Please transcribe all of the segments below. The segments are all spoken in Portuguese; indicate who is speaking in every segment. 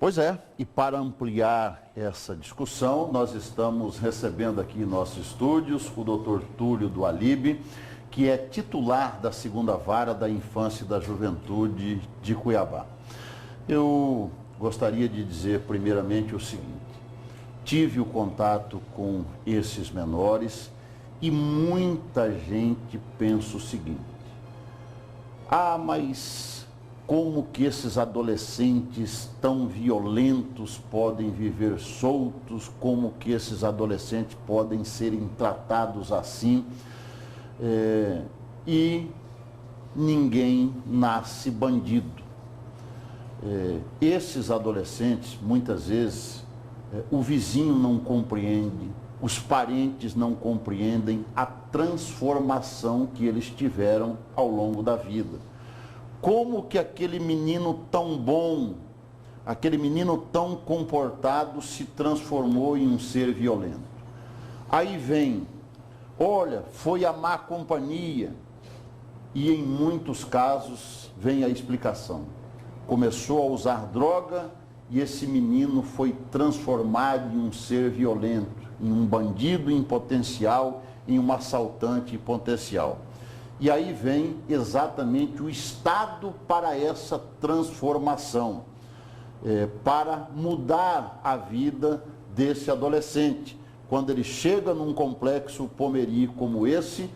Speaker 1: Pois é, e para ampliar essa discussão, nós estamos recebendo aqui em nossos estúdios o Dr. Túlio do Alibe, que é titular da 2ª Vara da Infância e da Juventude de Cuiabá. Eu gostaria de dizer primeiramente o seguinte: tive o contato com esses menores e muita gente pensa o seguinte: mas como que esses adolescentes tão violentos podem viver soltos, como que esses adolescentes podem serem tratados assim, e ninguém nasce bandido. Esses adolescentes, muitas vezes, o vizinho não compreende, os parentes não compreendem a transformação que eles tiveram ao longo da vida. Como que aquele menino tão bom, aquele menino tão comportado se transformou em um ser violento? Aí vem, olha, foi a má companhia. E em muitos casos vem a explicação. Começou a usar droga e esse menino foi transformado em um ser violento, em um bandido em potencial, em um assaltante em potencial. E aí vem exatamente o Estado para essa transformação, para mudar a vida desse adolescente. Quando ele chega num complexo Pomeri como esse,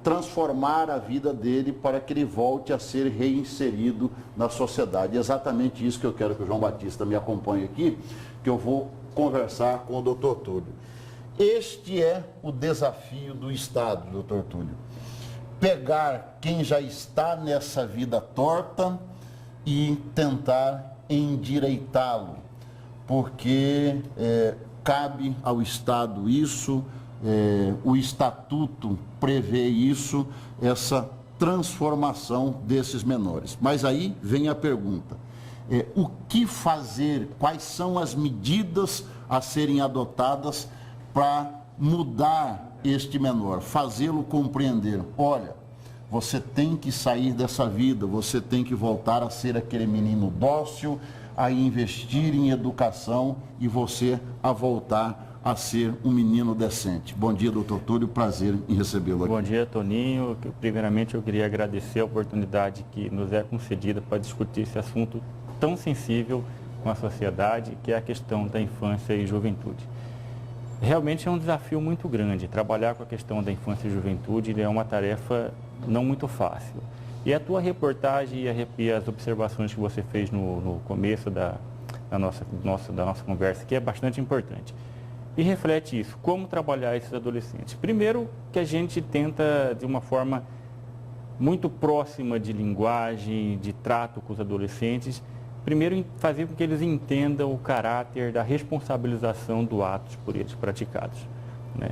Speaker 1: transformar a vida dele para que ele volte a ser reinserido na sociedade. É exatamente isso que eu quero que o João Batista me acompanhe aqui, que eu vou conversar com o Dr. Túlio. Este é o desafio do Estado, Dr. Túlio. Pegar quem já está nessa vida torta e tentar endireitá-lo, porque cabe ao Estado isso, o Estatuto prevê isso, essa transformação desses menores. Mas aí vem a pergunta, o que fazer, quais são as medidas a serem adotadas para mudar este menor, fazê-lo compreender: olha, você tem que sair dessa vida, você tem que voltar a ser aquele menino dócil, a investir em educação e você a voltar a ser um menino decente. Bom dia, doutor Túlio, prazer em recebê-lo aqui.
Speaker 2: Bom dia, Toninho. Primeiramente, eu queria agradecer a oportunidade que nos é concedida para discutir esse assunto tão sensível com a sociedade, que é a questão da infância e juventude. Realmente é um desafio muito grande. Trabalhar com a questão da infância e juventude é uma tarefa não muito fácil. E a tua reportagem e as observações que você fez no começo da nossa conversa aqui é bastante importante. E reflete isso, como trabalhar esses adolescentes. Primeiro, que a gente tenta, de uma forma muito próxima de linguagem, de trato com os adolescentes, primeiro, fazer com que eles entendam o caráter da responsabilização do ato por eles praticados, né?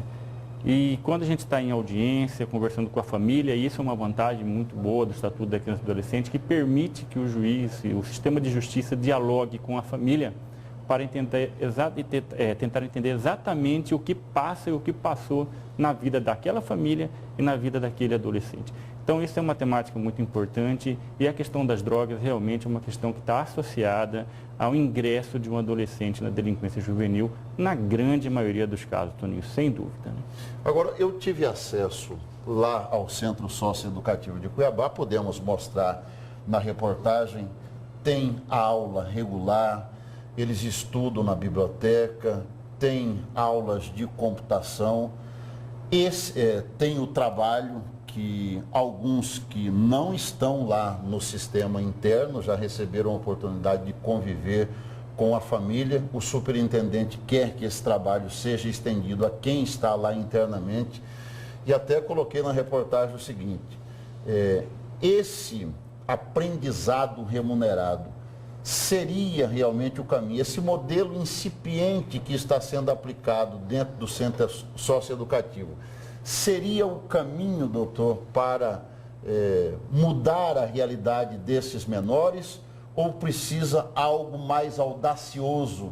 Speaker 2: E quando a gente está em audiência, conversando com a família, isso é uma vantagem muito boa do Estatuto da Criança e do Adolescente, que permite que o juiz e o sistema de justiça dialogue com a família para tentar entender exatamente o que passa e o que passou na vida daquela família e na vida daquele adolescente. Então, isso é uma temática muito importante e a questão das drogas realmente é uma questão que está associada ao ingresso de um adolescente na delinquência juvenil, na grande maioria dos casos, Toninho, sem dúvida, né?
Speaker 1: Agora, eu tive acesso lá ao Centro Socioeducativo de Cuiabá, podemos mostrar na reportagem, tem aula regular, eles estudam na biblioteca, tem aulas de computação, tem o trabalho que alguns que não estão lá no sistema interno já receberam a oportunidade de conviver com a família. O superintendente quer que esse trabalho seja estendido a quem está lá internamente. E até coloquei na reportagem o seguinte: esse aprendizado remunerado seria realmente o caminho? Esse modelo incipiente que está sendo aplicado dentro do centro socioeducativo seria o caminho, doutor, para mudar a realidade desses menores, ou precisa algo mais audacioso,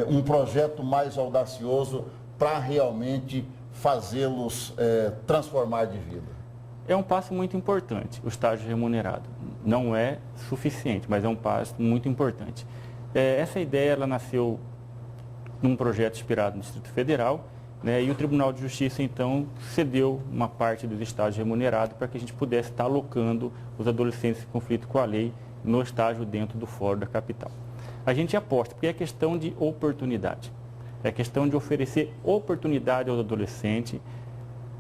Speaker 1: um projeto mais audacioso para realmente fazê-los transformar de vida?
Speaker 2: É um passo muito importante, o estágio remunerado. Não é suficiente, mas é um passo muito importante. Essa ideia ela nasceu num projeto inspirado no Distrito Federal, né, e o Tribunal de Justiça, então, cedeu uma parte dos estágios remunerados para que a gente pudesse estar alocando os adolescentes em conflito com a lei no estágio dentro do fórum da capital. A gente aposta, porque é questão de oportunidade. É questão de oferecer oportunidade aos adolescentes,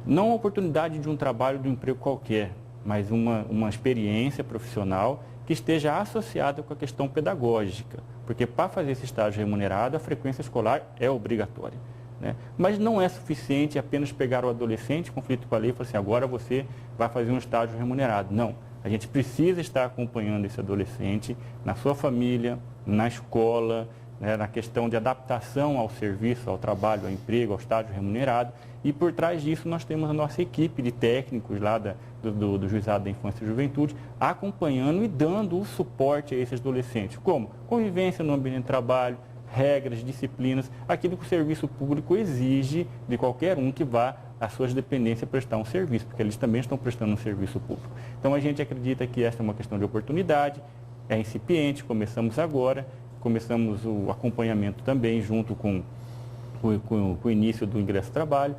Speaker 2: não a oportunidade de um trabalho, de um emprego qualquer, mas uma experiência profissional que esteja associada com a questão pedagógica. Porque para fazer esse estágio remunerado, a frequência escolar é obrigatória, né? Mas não é suficiente apenas pegar o adolescente em conflito com a lei e falar assim, agora você vai fazer um estágio remunerado. Não. A gente precisa estar acompanhando esse adolescente na sua família, na escola, né, na questão de adaptação ao serviço, ao trabalho, ao emprego, ao estágio remunerado. E por trás disso nós temos a nossa equipe de técnicos lá do Juizado da Infância e Juventude acompanhando e dando o suporte a esses adolescentes. Como? Convivência no ambiente de trabalho, regras, disciplinas, aquilo que o serviço público exige de qualquer um que vá às suas dependências prestar um serviço, porque eles também estão prestando um serviço público. Então a gente acredita que esta é uma questão de oportunidade, é incipiente, começamos agora, começamos o acompanhamento também junto com o início do ingresso ao trabalho,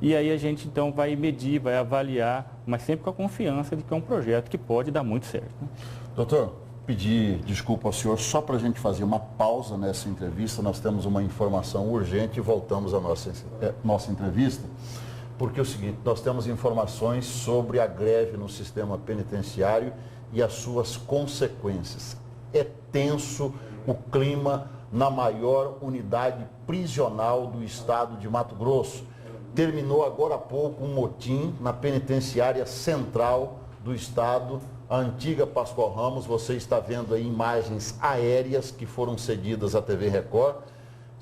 Speaker 2: e aí a gente então vai medir, vai avaliar, mas sempre com a confiança de que é um projeto que pode dar muito certo, né?
Speaker 1: Doutor, pedir desculpa ao senhor só para a gente fazer uma pausa nessa entrevista. Nós temos uma informação urgente e voltamos à nossa entrevista, porque é o seguinte, nós temos informações sobre a greve no sistema penitenciário e as suas consequências. É tenso o clima na maior unidade prisional do estado de Mato Grosso. Terminou agora há pouco um motim na penitenciária central do estado, a antiga Pascoal Ramos. Você está vendo aí imagens aéreas que foram cedidas à TV Record.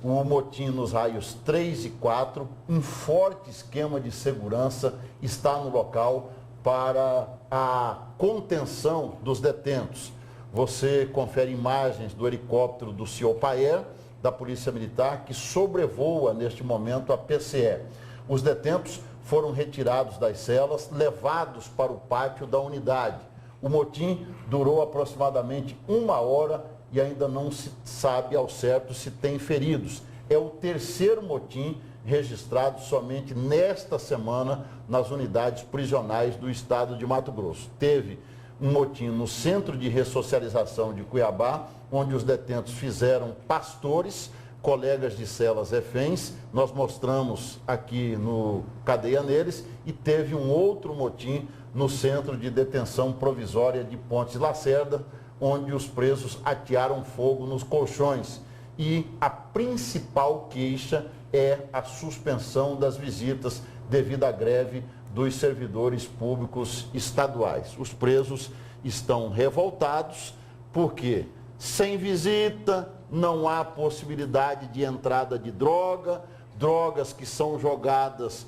Speaker 1: O motim nos raios 3 e 4, um forte esquema de segurança está no local para a contenção dos detentos. Você confere imagens do helicóptero do CIOPAER, da Polícia Militar, que sobrevoa neste momento a PCE. Os detentos foram retirados das celas, levados para o pátio da unidade. O motim durou aproximadamente 1 hora e ainda não se sabe ao certo se tem feridos. É o terceiro motim registrado somente nesta semana nas unidades prisionais do estado de Mato Grosso. Teve um motim no Centro de Ressocialização de Cuiabá, onde os detentos fizeram pastores, colegas de celas reféns. Nós mostramos aqui no Cadeia Neles, e teve um outro motim no Centro de Detenção Provisória de Pontes Lacerda, onde os presos atearam fogo nos colchões. E a principal queixa é a suspensão das visitas devido à greve dos servidores públicos estaduais. Os presos estão revoltados porque sem visita não há possibilidade de entrada de drogas que são jogadas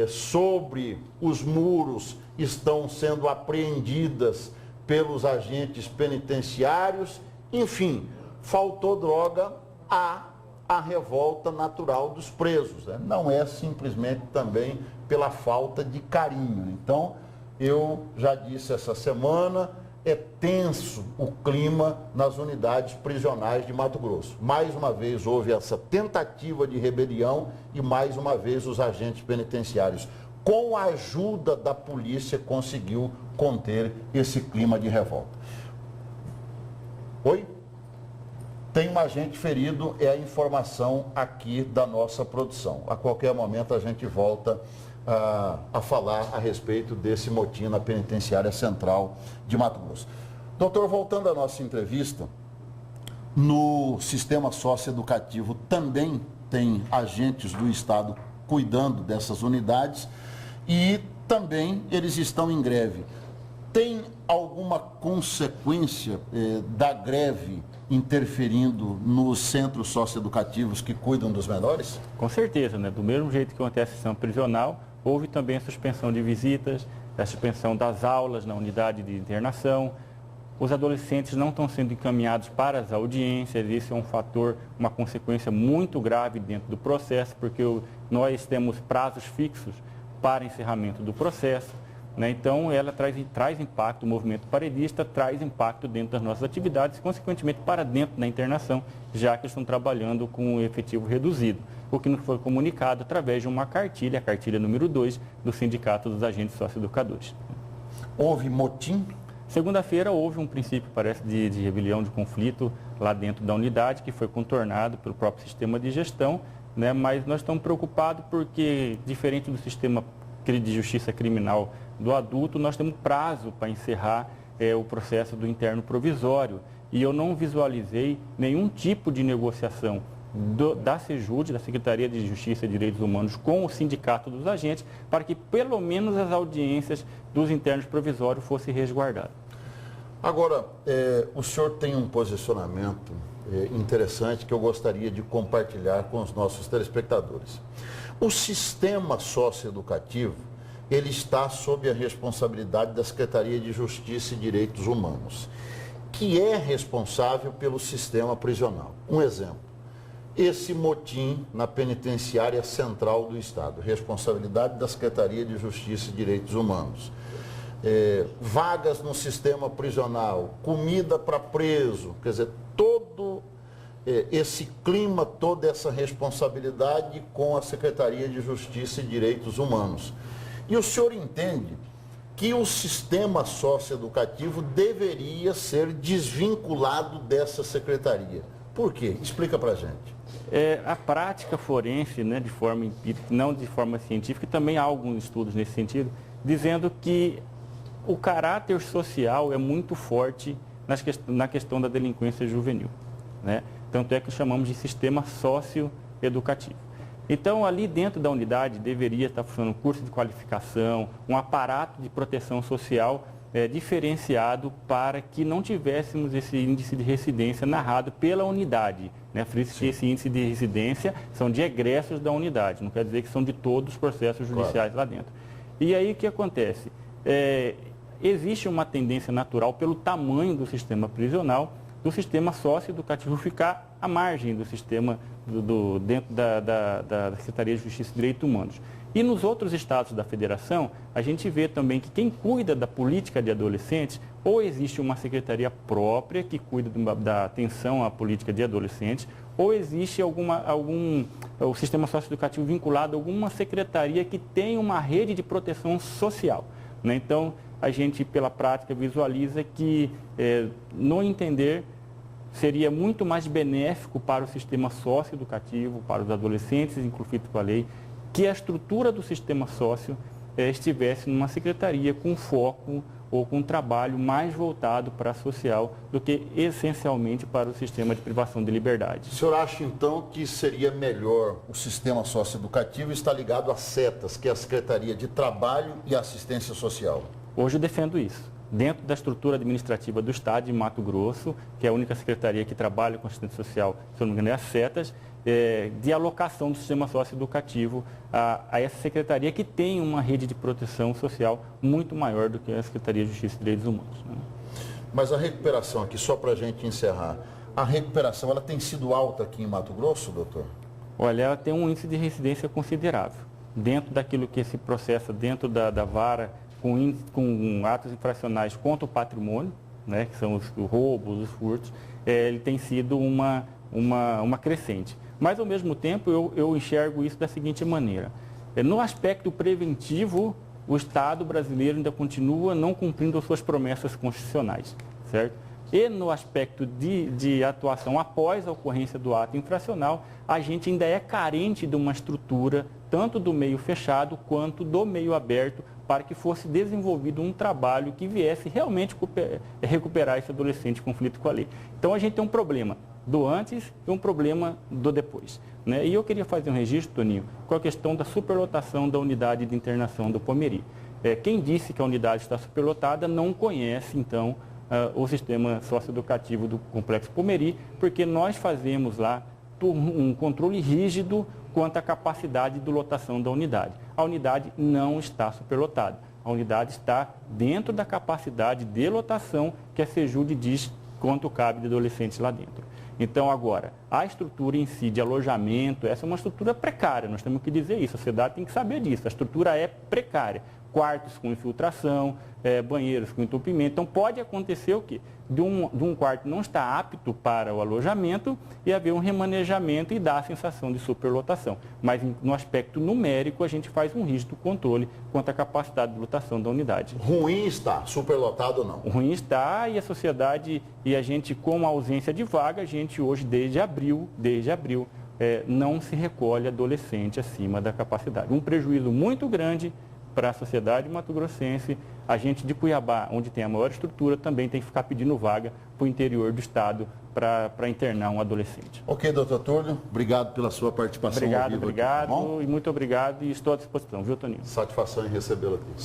Speaker 1: sobre os muros estão sendo apreendidas pelos agentes penitenciários. Enfim, faltou droga, há a revolta natural dos presos, né? Não é simplesmente também pela falta de carinho. Então, eu já disse essa semana, é tenso o clima nas unidades prisionais de Mato Grosso. Mais uma vez houve essa tentativa de rebelião e mais uma vez os agentes penitenciários, com a ajuda da polícia, conseguiu conter esse clima de revolta. Oi? Tem um agente ferido, é a informação aqui da nossa produção. A qualquer momento a gente volta a falar a respeito desse motim na penitenciária central de Mato Grosso. Doutor, voltando à nossa entrevista, no sistema socioeducativo também tem agentes do Estado cuidando dessas unidades e também eles estão em greve. Tem alguma consequência da greve interferindo nos centros socioeducativos que cuidam dos menores?
Speaker 2: Com certeza, né? Do mesmo jeito que acontece a sessão prisional, houve também a suspensão de visitas, a suspensão das aulas na unidade de internação. Os adolescentes não estão sendo encaminhados para as audiências. Isso é um fator, uma consequência muito grave dentro do processo, porque nós temos prazos fixos para encerramento do processo. né? Então, ela traz impacto, o movimento paredista traz impacto dentro das nossas atividades, consequentemente para dentro da internação, já que estão trabalhando com o efetivo reduzido, o que nos foi comunicado através de uma cartilha, a cartilha número 2, do Sindicato dos Agentes Socioeducadores.
Speaker 1: Houve motim?
Speaker 2: Segunda-feira houve um princípio, parece, de rebelião, de conflito lá dentro da unidade, que foi contornado pelo próprio sistema de gestão, né? Mas nós estamos preocupados porque, diferente do sistema de justiça criminal do adulto, nós temos prazo para encerrar o processo do interno provisório. E eu não visualizei nenhum tipo de negociação da SEJUD, da Secretaria de Justiça e Direitos Humanos, com o Sindicato dos Agentes, para que pelo menos as audiências dos internos provisórios fossem resguardadas.
Speaker 1: Agora, o senhor tem um posicionamento interessante que eu gostaria de compartilhar com os nossos telespectadores. O sistema socioeducativo, ele está sob a responsabilidade da Secretaria de Justiça e Direitos Humanos, que é responsável pelo sistema prisional. Um exemplo, esse motim na penitenciária central do Estado, responsabilidade da Secretaria de Justiça e Direitos Humanos. Vagas no sistema prisional, comida para preso, quer dizer, todo esse clima, toda essa responsabilidade com a Secretaria de Justiça e Direitos Humanos. E o senhor entende que o sistema socioeducativo deveria ser desvinculado dessa secretaria. Por quê? Explica para a gente.
Speaker 2: A prática forense, né, de forma empírica, não de forma científica, também há alguns estudos nesse sentido, dizendo que o caráter social é muito forte na questão da delinquência juvenil, né? Tanto é que chamamos de sistema socioeducativo. Então, ali dentro da unidade deveria estar funcionando um curso de qualificação, um aparato de proteção social diferenciado para que não tivéssemos esse índice de residência narrado pela unidade, né? Frisco que esse índice de residência são de egressos da unidade, não quer dizer que são de todos os processos judiciais lá dentro. E aí o que acontece? Existe uma tendência natural pelo tamanho do sistema prisional, do sistema socioeducativo ficar à margem do sistema dentro da Secretaria de Justiça e Direitos Humanos. E nos outros estados da federação, a gente vê também que quem cuida da política de adolescentes, ou existe uma secretaria própria que cuida da atenção à política de adolescentes, ou existe o sistema socioeducativo vinculado a alguma secretaria que tem uma rede de proteção social, né? Então, a gente, pela prática, visualiza que, no entender, seria muito mais benéfico para o sistema socioeducativo, para os adolescentes em conflito com a lei, que a estrutura do sistema sócio estivesse numa secretaria com foco ou com um trabalho mais voltado para a social do que essencialmente para o sistema de privação de liberdade.
Speaker 1: O senhor acha, então, que seria melhor o sistema socioeducativo estar ligado às SETAS, que é a Secretaria de Trabalho e Assistência Social?
Speaker 2: Hoje eu defendo isso. Dentro da estrutura administrativa do Estado de Mato Grosso, que é a única secretaria que trabalha com assistência social, se eu não me engano, é as SETAS, de alocação do sistema socioeducativo a essa secretaria que tem uma rede de proteção social muito maior do que a Secretaria de Justiça e Direitos Humanos, né?
Speaker 1: Mas a recuperação aqui, só para a gente encerrar, a recuperação ela tem sido alta aqui em Mato Grosso, doutor?
Speaker 2: Olha, ela tem um índice de residência considerável. Dentro daquilo que se processa dentro da vara, com atos infracionais contra o patrimônio, né, que são os roubos, os furtos, ele tem sido uma crescente. Mas, ao mesmo tempo, eu enxergo isso da seguinte maneira. No aspecto preventivo, o Estado brasileiro ainda continua não cumprindo as suas promessas constitucionais, certo? E no aspecto de atuação após a ocorrência do ato infracional, a gente ainda é carente de uma estrutura, tanto do meio fechado quanto do meio aberto, para que fosse desenvolvido um trabalho que viesse realmente recuperar esse adolescente em conflito com a lei. Então, a gente tem um problema do antes e um problema do depois, né? E eu queria fazer um registro, Toninho, com a questão da superlotação da unidade de internação do Pomeri. Quem disse que a unidade está superlotada não conhece, então, o sistema socioeducativo do Complexo Pomeri, porque nós fazemos lá um controle rígido quanto à capacidade de lotação da unidade. A unidade não está superlotada. A unidade está dentro da capacidade de lotação que a SEJUD diz quanto cabe de adolescentes lá dentro. Então, agora, a estrutura em si de alojamento, essa é uma estrutura precária, nós temos que dizer isso, a sociedade tem que saber disso, a estrutura é precária. quartos com infiltração, banheiros com entupimento. Então pode acontecer o quê? De um quarto não estar apto para o alojamento e haver um remanejamento e dar a sensação de superlotação. Mas no aspecto numérico a gente faz um rígido controle quanto à capacidade de lotação da unidade.
Speaker 1: Ruim está, superlotado ou não?
Speaker 2: Ruim está, e a sociedade e a gente, com a ausência de vaga, a gente hoje desde abril, não se recolhe adolescente acima da capacidade. Um prejuízo muito grande para a sociedade mato-grossense. A gente de Cuiabá, onde tem a maior estrutura, também tem que ficar pedindo vaga para o interior do estado para internar um adolescente.
Speaker 1: Ok, doutor Túlio, obrigado pela sua participação.
Speaker 2: Obrigado,
Speaker 1: aqui, tá bom?
Speaker 2: e muito obrigado, e estou à disposição, viu, Toninho?
Speaker 1: Satisfação em recebê-lo aqui.